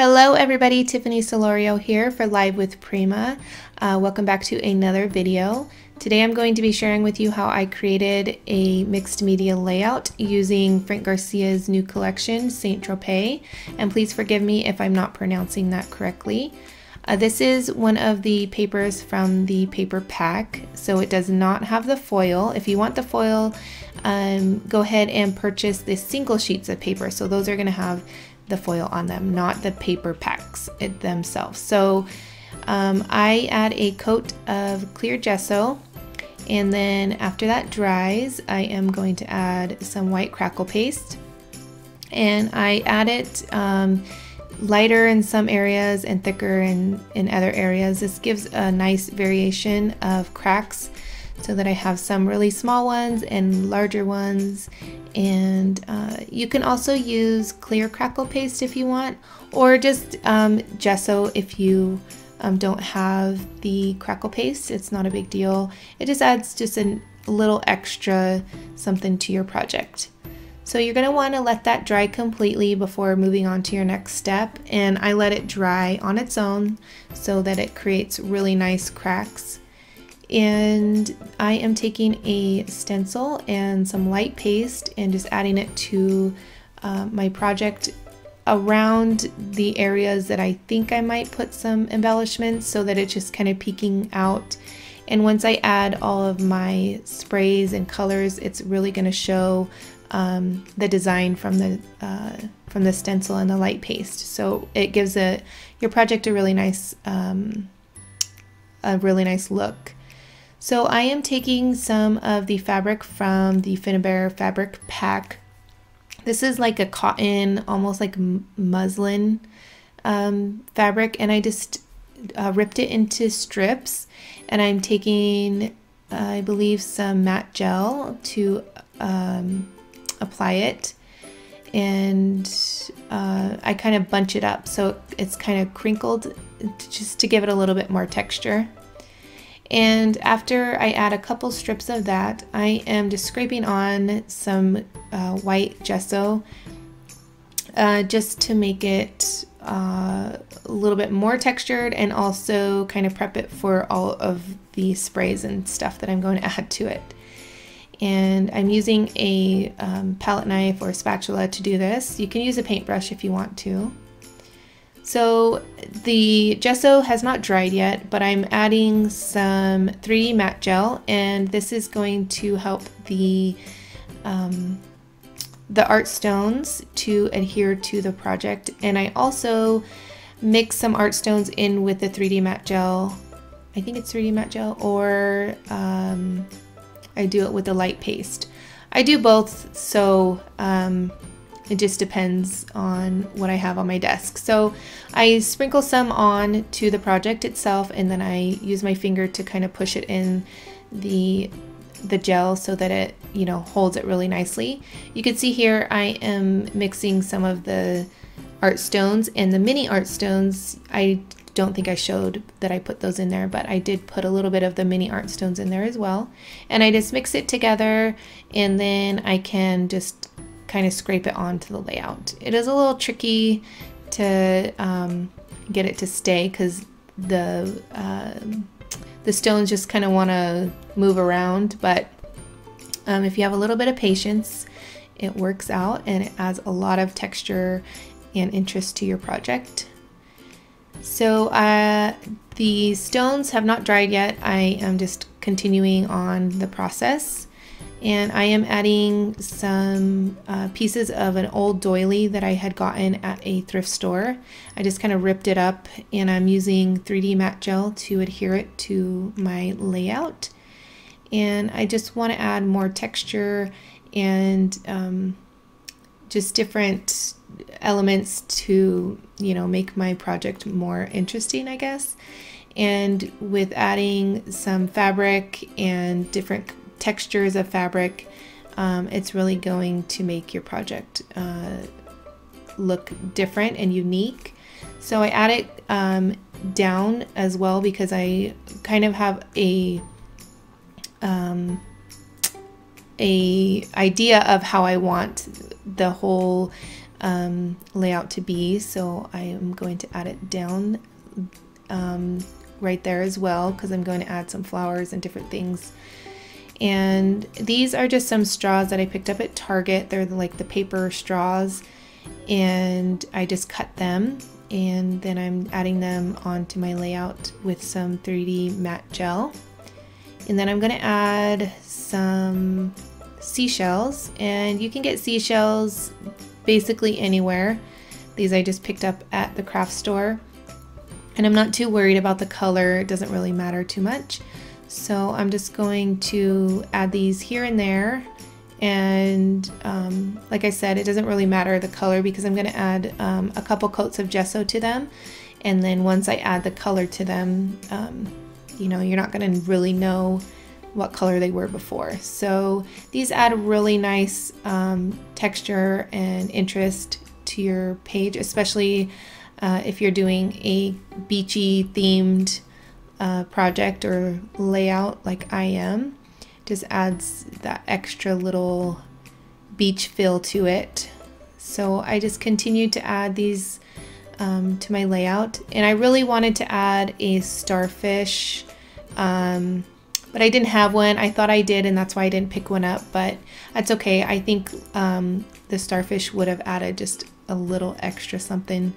Hello everybody, Tiffany Solorio here for Live with Prima. Welcome back to another video. Today I'm going to be sharing with you how I created a mixed media layout using Frank Garcia's new collection, St.Tropez, and please forgive me if I'm not pronouncing that correctly. This is one of the papers from the paper pack, so it does not have the foil. If you want the foil, go ahead and purchase the single sheets of paper. So those are going to have the foil on them, not the paper packs themselves. So I add a coat of clear gesso, and then after that dries, I am going to add some white crackle paste, and I add it lighter in some areas and thicker in other areas. This gives a nice variation of cracks so that I have some really small ones and larger ones. And you can also use clear crackle paste if you want, or just gesso if you don't have the crackle paste. It's not a big deal. It just adds just a little extra something to your project. So you're going to want to let that dry completely before moving on to your next step. And I let it dry on its own so that it creates really nice cracks. And I am taking a stencil and some light paste and just adding it to my project around the areas that I think I might put some embellishments, so that it's just kind of peeking out. And once I add all of my sprays and colors, it's really going to show the design from the stencil and the light paste. So it gives your project a really nice look. So I am taking some of the fabric from the Filmora fabric pack. This is like a cotton, almost like muslin fabric, and I just ripped it into strips, and I'm taking, I believe, some matte gel to apply it, and I kind of bunch it up so it's kind of crinkled just to give it a little bit more texture. And after I add a couple strips of that, I am just scraping on some white gesso just to make it a little bit more textured, and also kind of prep it for all of the sprays and stuff that I'm going to add to it. And I'm using a palette knife or spatula to do this. You can use a paintbrush if you want to. So the gesso has not dried yet, but I'm adding some 3D matte gel, and this is going to help the art stones to adhere to the project. And I also mix some art stones in with the 3D matte gel. I think it's 3D matte gel, or I do it with the light paste. I do both, so it just depends on what I have on my desk. So I sprinkle some on to the project itself, and then I use my finger to kind of push it in the gel so that it, holds it really nicely. You can see here I am mixing some of the art stones, and the mini art stones, I don't think I showed that I put those in there, but I did put a little bit of the mini art stones in there as well. And I just mix it together, and then I can just kind of scrape it onto the layout. It is a little tricky to get it to stay, because the stones just kind of want to move around, but if you have a little bit of patience, it works out, and it adds a lot of texture and interest to your project. So the stones have not dried yet. I am just continuing on the process. And I am adding some pieces of an old doily that I had gotten at a thrift store. I just kind of ripped it up, and I'm using 3D matte gel to adhere it to my layout. And I just want to add more texture and just different elements to, make my project more interesting, I guess. And with adding some fabric and different textures of fabric, it's really going to make your project look different and unique. So I add it down as well, because I kind of have a idea of how I want the whole layout to be, so I am going to add it down right there as well, because I'm going to add some flowers and different things. And these are just some straws that I picked up at Target. They're like the paper straws, and I just cut them, and then I'm adding them onto my layout with some 3D matte gel. And then I'm going to add some seashells, and you can get seashells basically anywhere. These I just picked up at the craft store, and I'm not too worried about the color. It doesn't really matter too much. So I'm just going to add these here and there, and like I said, it doesn't really matter the color because I'm going to add a couple coats of gesso to them, and then once I add the color to them, you know, you're not going to really know what color they were before. So these add a really nice texture and interest to your page, especially if you're doing a beachy themed project or layout like I am. Just adds that extra little beach feel to it. So I just continued to add these to my layout, and I really wanted to add a starfish, but I didn't have one. I thought I did, and that's why I didn't pick one up, but that's okay. I think the starfish would have added just a little extra something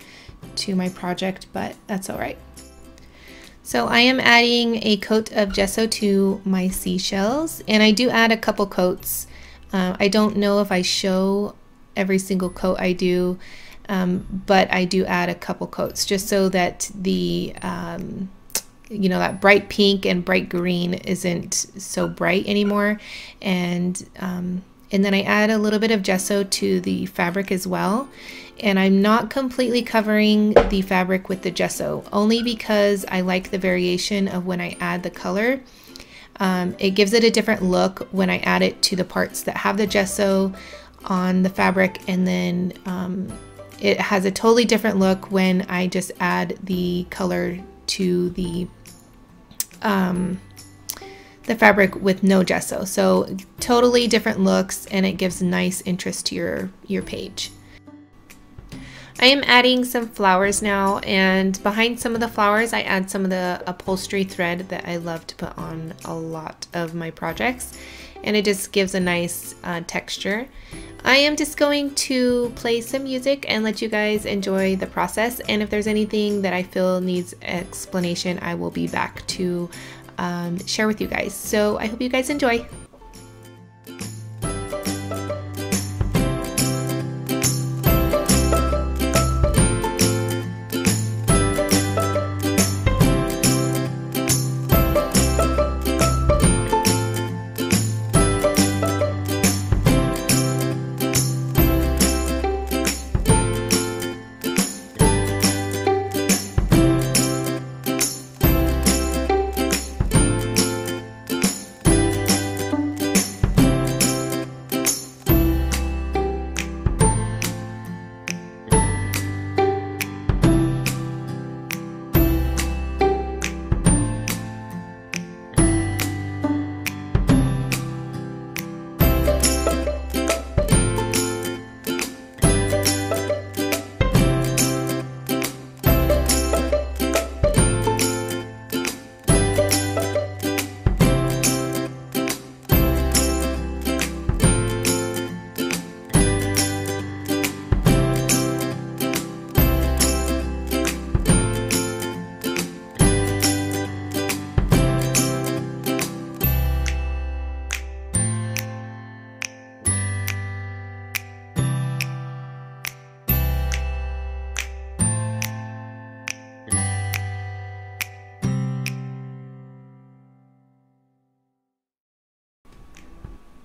to my project, but that's all right. So I am adding a coat of gesso to my seashells, and I do add a couple coats. I don't know if I show every single coat I do, but I do add a couple coats just so that the you know, that bright pink and bright green isn't so bright anymore. And then I add a little bit of gesso to the fabric as well. And I'm not completely covering the fabric with the gesso, only because I like the variation of when I add the color. It gives it a different look when I add it to the parts that have the gesso on the fabric, and then it has a totally different look when I just add the color to the fabric with no gesso. So totally different looks, and it gives nice interest to your page. I am adding some flowers now, and behind some of the flowers I add some of the upholstery thread that I love to put on a lot of my projects, and it just gives a nice texture. I am just going to play some music and let you guys enjoy the process, and if there's anything that I feel needs explanation, I will be back to share with you guys. So I hope you guys enjoy.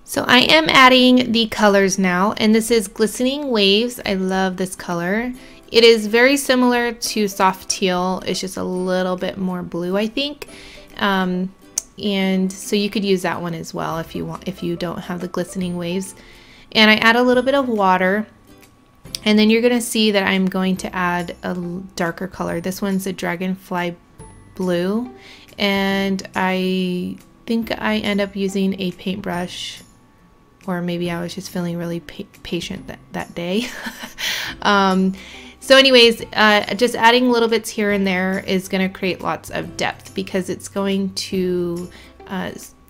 So I am adding the colors now, and this is Glistening Waves. I love this color. It is very similar to soft teal. It's just a little bit more blue, I think. And so you could use that one as well if you want, if you don't have the Glistening Waves. And I add a little bit of water, and then you're gonna see that I'm going to add a darker color. This one's a Dragonfly Blue, and I think I end up using a paintbrush or maybe I was just feeling really patient that day. So anyways, just adding little bits here and there is going to create lots of depth, because it's going to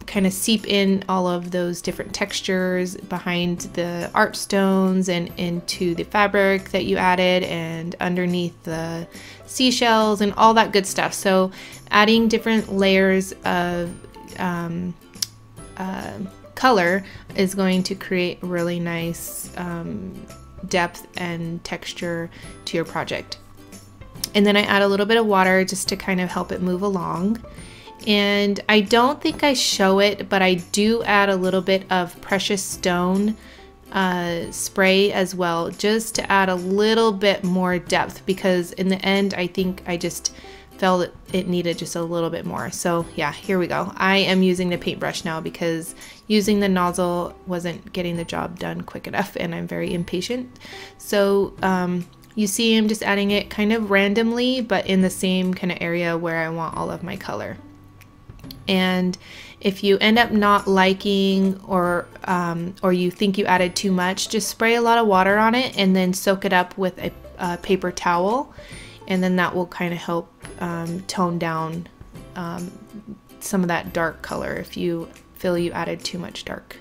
kind of seep in all of those different textures behind the art stones and into the fabric that you added and underneath the seashells and all that good stuff. So adding different layers of color is going to create really nice depth and texture to your project. And then I add a little bit of water just to kind of help it move along. And I don't think I show it, but I do add a little bit of precious stone spray as well, just to add a little bit more depth, because in the end I think I just felt it needed just a little bit more. So yeah, here we go. I am using the paintbrush now because using the nozzle wasn't getting the job done quick enough, and I'm very impatient. So you see I'm just adding it kind of randomly, but in the same kind of area where I want all of my color. And if you end up not liking or you think you added too much, just spray a lot of water on it and then soak it up with a paper towel, and then that will kind of help tone down some of that dark color if you feel you added too much dark.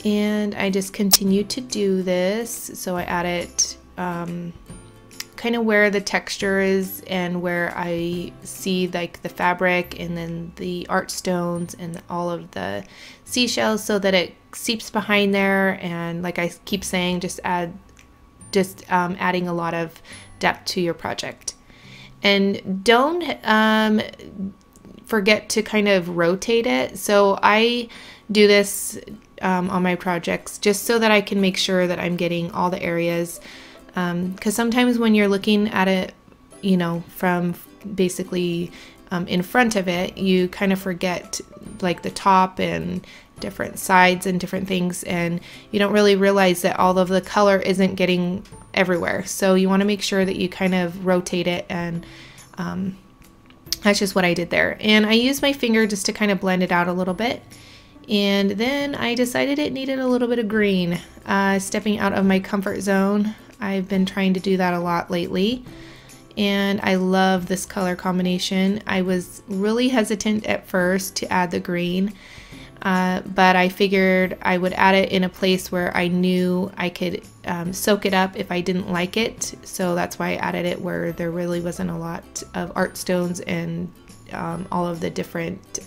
And I just continue to do this. So I add it kind of where the texture is and where I see like the fabric and then the art stones and all of the seashells, so that it seeps behind there. And like I keep saying, just adding a lot of depth to your project. And don't forget to kind of rotate it. So I do this on my projects just so that I can make sure that I'm getting all the areas. Because sometimes when you're looking at it, you know, from basically in front of it, you kind of forget like the top and different sides and different things, and you don't really realize that all of the color isn't getting everywhere. So you want to make sure that you kind of rotate it, and that's just what I did there. And I used my finger just to kind of blend it out a little bit. And then I decided it needed a little bit of green. Stepping out of my comfort zone. I've been trying to do that a lot lately, and I love this color combination. I was really hesitant at first to add the green, but I figured I would add it in a place where I knew I could soak it up if I didn't like it. So that's why I added it where there really wasn't a lot of art stones and all of the different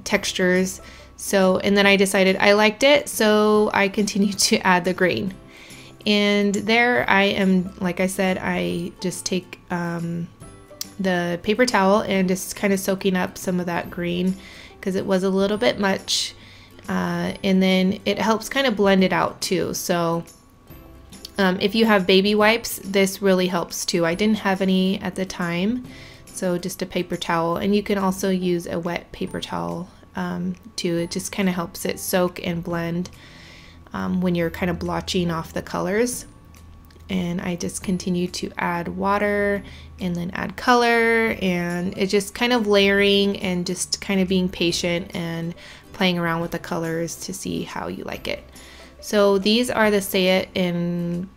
textures. So, and then I decided I liked it, so I continued to add the green. And there I am, like I said, I just take the paper towel and just kind of soaking up some of that green because it was a little bit much. And then it helps kind of blend it out too. So if you have baby wipes, this really helps too. I didn't have any at the time, so just a paper towel. And you can also use a wet paper towel too. It just kind of helps it soak and blend when you're kind of blotching off the colors. And I just continue to add water and then add color, and it's just kind of layering and just kind of being patient and playing around with the colors to see how you like it. So these are the Say It in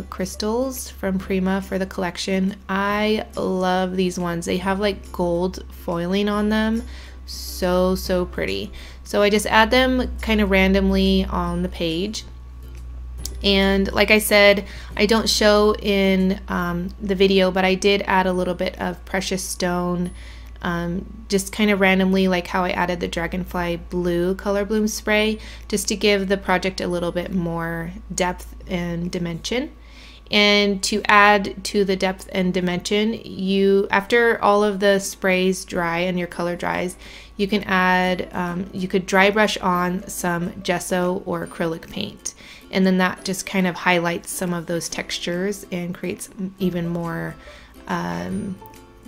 crystals from Prima for the collection. I love these ones. They have like gold foiling on them. So pretty. So I just add them kind of randomly on the page. And like I said, I don't show in the video, but I did add a little bit of precious stone, just kind of randomly, like how I added the dragonfly blue color bloom spray, just to give the project a little bit more depth and dimension. And to add to the depth and dimension, after all of the sprays dry and your color dries, you can add, you could dry brush on some gesso or acrylic paint. And then that just kind of highlights some of those textures and creates even more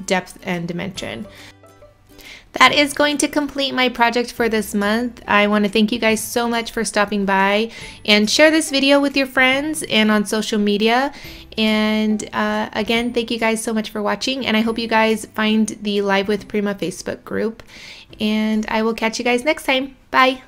depth and dimension. That is going to complete my project for this month. I want to thank you guys so much for stopping by, and share this video with your friends and on social media. And again, thank you guys so much for watching, and I hope you guys find the Live with Prima Facebook group, and I will catch you guys next time. Bye!